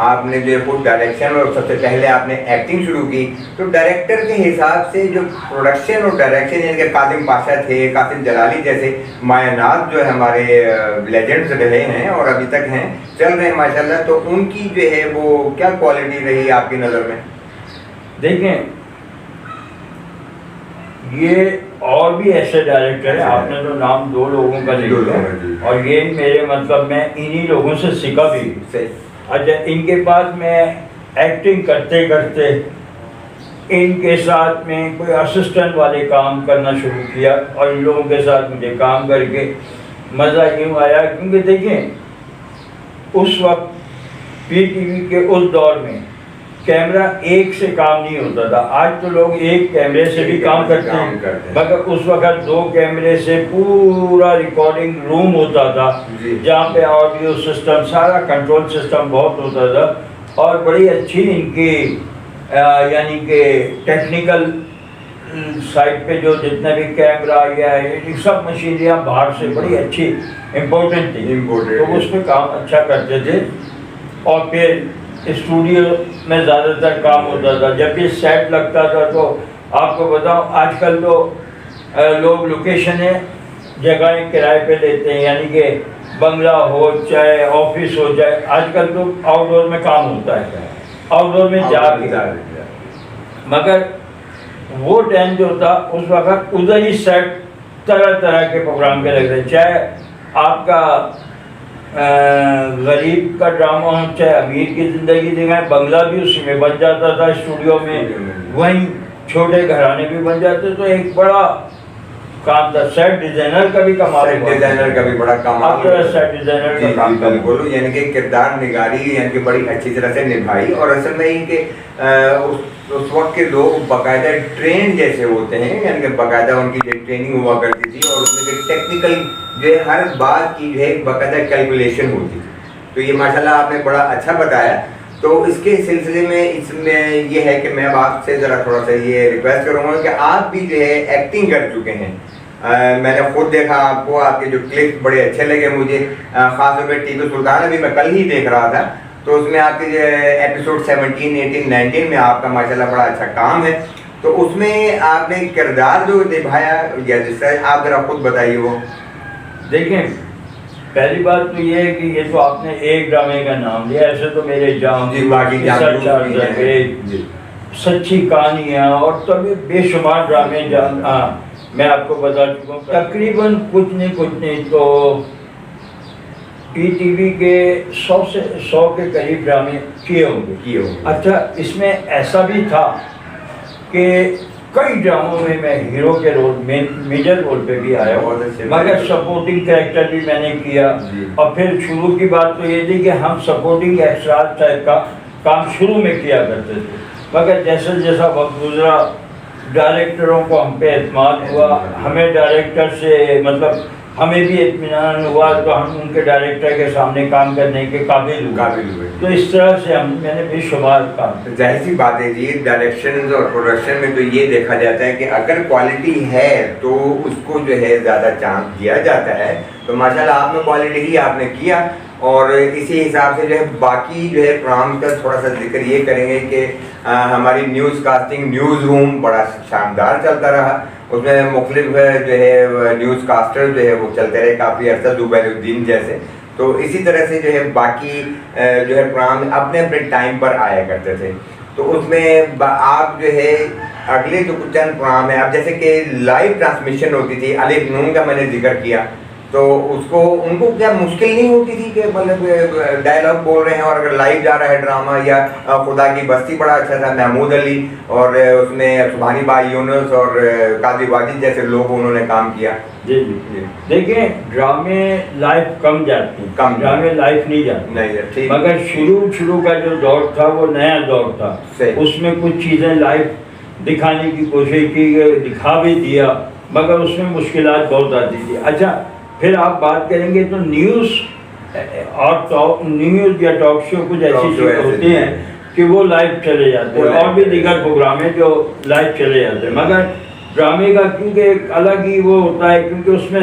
آپ نے جو خود ڈائریکشن اور سب سے پہلے آپ نے ایکٹنگ شروع کی، تو ڈائریکٹر کے حساب سے جو پروڈکشن اور ڈائریکشن، یعنی کہ قاسم پاشا تھے، قاسم جلالی جیسے مایانات جو ہے ہمارے لیجنڈز رہے ہیں اور ابھی تک ہیں، چل رہے ہیں ماشاءاللہ، تو ان کی جو ہے وہ کیا کوالٹی رہی آپ کی نظر میں؟ دیکھیں یہ اور بھی ایسے ڈائریکٹر ہیں، آپ نے تو نام 2 لوگوں کا لیا اور یہ میرے مطلب میں انہی لوگوں سے سیکھا بھی۔ اچھا، ان کے بعد میں ایکٹنگ کرتے کرتے ان کے ساتھ میں کوئی اسسٹنٹ والے کام کرنا شروع کیا، اور ان لوگوں کے ساتھ مجھے کام کر کے مزہ یوں آیا، کیونکہ دیکھیں اس وقت پی ٹی وی کے اس دور میں کیمرہ ایک سے کام نہیں ہوتا تھا، آج تو لوگ ایک کیمرے سے بھی کام کرتے ہیں، مگر اس وقت 2 کیمرے سے پورا ریکارڈنگ روم ہوتا تھا جہاں پہ آڈیو سسٹم، سارا کنٹرول سسٹم بہت ہوتا تھا، اور بڑی اچھی ان کی یعنی کہ ٹیکنیکل سائٹ پہ جو جتنے بھی کیمرہ یا سب مشینریاں باہر سے بڑی اچھی امپورٹنٹ تھی، تو اس پہ کام اچھا کرتے تھے۔ اور پھر اسٹوڈیو میں زیادہ تر کام ہوتا تھا، جب بھی سیٹ لگتا تھا تو آپ کو بتاؤں آج کل تو لوگ لوکیشنیں جگہیں کرائے پہ لیتے ہیں، یعنی کہ بنگلہ ہو چاہے آفس ہو جائے، آج کل تو آؤٹ ڈور میں کام ہوتا ہے، آؤٹ ڈور میں جا کے، مگر وہ ٹائم جو تھا اس وقت ادھر ہی سیٹ طرح طرح کے پروگرام کے لگتے، چاہے آپ کا غریب کا ڈرامہ ہو چاہے امیر کی زندگی دکھائیں، بنگلہ بھی اسی میں بن جاتا تھا اسٹوڈیو میں، وہیں چھوٹے گھرانے بھی بن جاتے، تو ایک بڑا کام تھا۔ سیٹ ڈیزائنر کا بھی کمال، سیٹ ڈیزائنر کا بھی بڑا کمال، سیٹ ڈیزائنر کا کام بولو، یعنی کہ کردار نگاری یعنی کہ بڑی اچھی طرح سے نبھائی، اور اصل میں یہ کہ اس وقت کے لوگ باقاعدہ ٹرین جیسے ہوتے ہیں، یعنی کہ باقاعدہ ان کی جو ٹریننگ ہوا کرتی تھی، اور اس میں جو ٹیکنیکل جو ہے ہر بات کی جو ہے باقاعدہ کیلکولیشن ہوتی تھی، تو یہ ماشاءاللہ آپ نے بڑا اچھا بتایا۔ تو اس کے سلسلے میں اس میں یہ ہے کہ میں اب آپ سے ذرا تھوڑا سا یہ ریکویسٹ کروں گا کہ آپ بھی جو ہے ایکٹنگ کر چکے ہیں، میں نے خود دیکھا آپ کو، آپ کے جو کلپ بڑے اچھے لگے مجھے، خاص طور پہ ٹیپو سلطان ابھی میں کل ہی دیکھ رہا تھا، تو اس میں آپ کے جو ایپیسوڈ 17، 18، 19 میں آپ کا ماشاءاللہ بڑا اچھا کام ہے، تو اس میں آپ نے کردار جو نبھایا یا جس طرح آپ ذرا خود بتائیے وہ۔ دیکھیں پہلی بات تو یہ ہے کہ یہ تو آپ نے ایک ڈرامے کا نام لیا، ایسے تو میرے سچی کہانیاں اور تبھی بے شمار ڈرامے میں آپ کو بتا چکا ہوں، تقریباً کچھ نہیں تو پی ٹی وی کے 100 کے قریب ڈرامے کیے ہوں گے۔ اچھا، اس میں ایسا بھی تھا کہ کئی ڈراموں میں میں ہیرو کے رول میجر رول پہ بھی آیا ہوں، مگر سپورٹنگ کریکٹر بھی میں نے کیا، اور پھر شروع کی بات تو یہ تھی کہ ہم سپورٹنگ ایکسٹرا ٹائپ کا کام شروع میں کیا کرتے تھے، مگر جیسا جیسا وقت گزرا ڈائریکٹروں کو ہم پہ اعتماد ہوا، ہمیں ڈائریکٹر سے مطلب ہمیں بھی اطمینان ہوا، تو ہم ان کے ڈائریکٹر کے سامنے کام کرنے کے قابل ہوئے، تو اس طرح سے میں نے بے شمار کام۔ ظاہر سی بات ہے جی، ڈائریکشن اور پروڈکشن میں تو یہ دیکھا جاتا ہے کہ اگر کوالٹی ہے تو اس کو جو ہے زیادہ چانس دیا جاتا ہے، تو ماشاءاللہ آپ نے کوالٹی ہی آپ نے کیا، اور اسی حساب سے جو ہے باقی جو ہے پروگرام کا تھوڑا سا ذکر یہ کریں گے کہ ہماری نیوز کاسٹنگ نیوز روم بڑا شاندار چلتا رہا، اس میں مختلف جو ہے نیوز کاسٹر جو ہے وہ چلتے رہے کافی عرصہ، زبیر الدین جیسے، تو اسی طرح سے جو ہے باقی جو ہے پروگرام اپنے اپنے ٹائم پر آیا کرتے تھے، تو اس میں آپ جو ہے اگلے جو کچھ چند پروگرام ہیں، اب جیسے کہ لائیو ٹرانسمیشن ہوتی تھی، الف نون کا میں نے ذکر کیا، تو اس کو ان کو کیا مشکل نہیں ہوتی تھی کہ مطلب ڈائلاگ بول رہے ہیں اور اگر لائیو جا رہا ہے ڈرامہ، یا خدا کی بستی بڑا اچھا تھا، محمود علی اور اس میں سبحانی بائی یونس اور قاضی واجد جیسے لوگ انہوں نے کام کیا۔ جی دیکھیں ڈرامے لائف کم جاتے ہیں، ڈرامے لائف نہیں جاتے، مگر شروع کا جو دور تھا وہ نیا دور تھا، اس میں کچھ چیزیں لائف دکھانے کی کوشش کی، دکھا بھی دیا، مگر اس میں مشکلات بہت آتی تھی۔ اچھا پھر آپ بات کریں گے تو نیوز اور نیوز یا ٹاک شو کچھ ایسی چیزیں ہوتی ہیں کہ وہ لائیو چلے جاتے ہیں، اور بھی دیگر پروگرام ہیں جو لائیو چلے جاتے ہیں، مگر ڈرامے کا کیونکہ ایک الگ ہی وہ ہوتا ہے، کیونکہ اس میں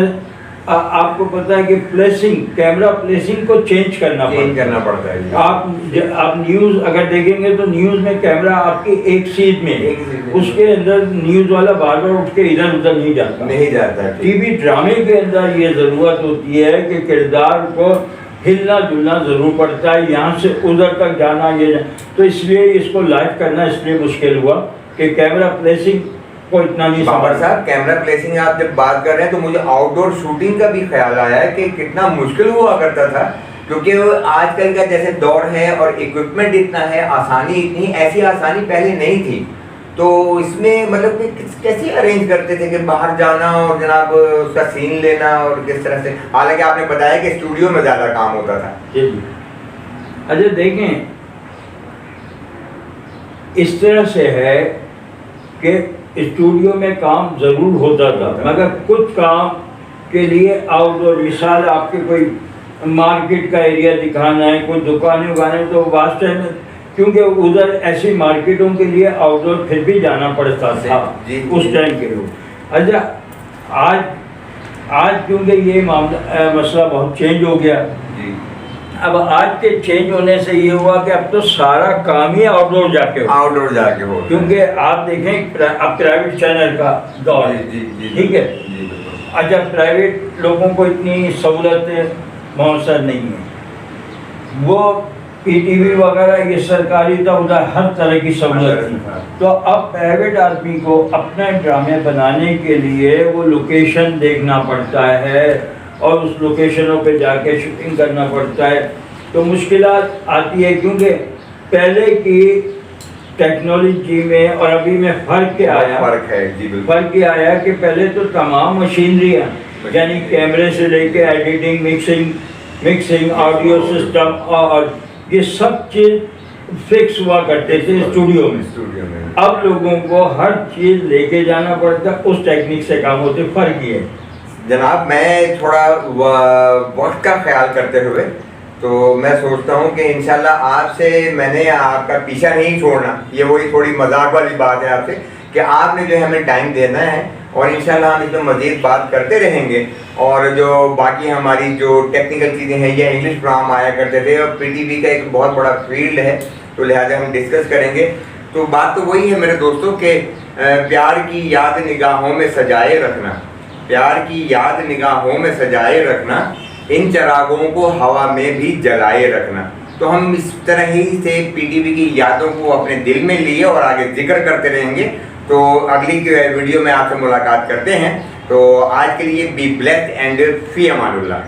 آپ کو پتا ہے کہ پلیسنگ کیمرہ پلیسنگ کو چینج کرنا پڑتا ہے. آپ نیوز اگر دیکھیں گے تو نیوز میں کیمرہ آپ کی ایک سیٹ میں اس کے اندر نیوز والا بار بار اٹھ کے ادھر ادھر نہیں جاتا. ٹی وی ڈرامے کے اندر یہ ضرورت ہوتی ہے کہ کردار کو ہلنا جلنا ضرور پڑتا ہے, یہاں سے ادھر تک جانا یہ, تو اس لیے اس کو لائیو کرنا اس لیے مشکل ہوا کہ کیمرہ پلیسنگ کو اتنا نہیں. بابر صاحب کیمرہ پلیسنگ آپ جب بات کر رہے ہیں تو مجھے آؤٹ ڈور شوٹنگ کا بھی خیال آیا ہے کہ کتنا مشکل ہوا کرتا تھا, کیونکہ آج کل کا جیسے دور ہے اور اکوپمنٹ اتنا ہے, آسانی اتنی, ایسی آسانی پہلے نہیں تھی. تو اس میں مطلب کہ کیسے ارینج کرتے تھے کہ باہر جانا اور جناب اس کا سین لینا اور کس طرح سے, حالانکہ آپ نے بتایا کہ اسٹوڈیو میں زیادہ کام ہوتا تھا. جی اچھا دیکھیں اس طرح سے ہے کہ اسٹوڈیو میں کام ضرور ہوتا تھا, مگر کچھ کام کے لیے آؤٹ ڈور, مثال آپ کے کوئی مارکیٹ کا ایریا دکھانا ہے, کوئی دکانیں اگانے, تو واسطے میں کیونکہ ادھر ایسی مارکیٹوں کے لیے آؤٹ ڈور پھر بھی جانا پڑتا تھا اس ٹائم کے لوگ. اچھا آج کیونکہ یہ مسئلہ بہت چینج ہو گیا. اب آج کے چینج ہونے سے یہ ہوا کہ اب تو سارا کام ہی آؤٹ ڈور جا کے ہو, کیونکہ آپ دیکھیں اب پرائیویٹ چینل کا دور ہے, ٹھیک ہے. اچھا پرائیویٹ لوگوں کو اتنی سہولتیں میسر نہیں ہیں, وہ پی ٹی وی وغیرہ یہ سرکاری تھا, ادھر ہر طرح کی سہولت تھی. تو اب پرائیویٹ آدمی کو اپنے ڈرامے بنانے کے لیے وہ لوکیشن دیکھنا پڑتا ہے اور اس لوکیشنوں پہ جا کے شوٹنگ کرنا پڑتا ہے. تو مشکلات آتی ہے کیونکہ پہلے کی ٹیکنالوجی میں اور ابھی میں فرق یہ آیا کہ پہلے تو تمام مشینریاں یعنی کیمرے سے لے کے ایڈیٹنگ, مکسنگ, آڈیو سسٹم اور یہ سب چیز فکس ہوا کرتے تھے اسٹوڈیو میں. اب لوگوں کو ہر چیز لے کے جانا پڑتا, اس ٹیکنیک سے کام ہوتے. فرق یہ ہے جناب, میں تھوڑا وقت کا خیال کرتے ہوئے تو میں سوچتا ہوں کہ انشاءاللہ آپ سے میں نے آپ کا پیچھا نہیں چھوڑنا, یہ وہی تھوڑی مذاق والی بات ہے آپ سے کہ آپ نے جو ہے ہمیں ٹائم دینا ہے, اور انشاءاللہ ہم اس میں مزید بات کرتے رہیں گے. اور جو باقی ہماری جو ٹیکنیکل چیزیں ہیں, یہ انگلش پروگرام آیا کرتے تھے اور پی ٹی وی کا ایک بہت بڑا فیلڈ ہے, تو لہٰذا ہم ڈسکس کریں گے. تو بات تو وہی ہے میرے دوستوں کہ پیار کی یاد نگاہوں میں سجائے رکھنا, پیار کی یاد نگاہوں میں سجائے رکھنا, ان چراغوں کو ہوا میں بھی جلائے رکھنا. تو ہم اس طرح ہی سے پی ٹی وی کی یادوں کو اپنے دل میں لیے اور آگے ذکر کرتے رہیں گے. تو اگلی ویڈیو میں آپ سے ملاقات کرتے ہیں. تو آج کے لیے بی بلیسڈ اینڈ فی امان اللہ.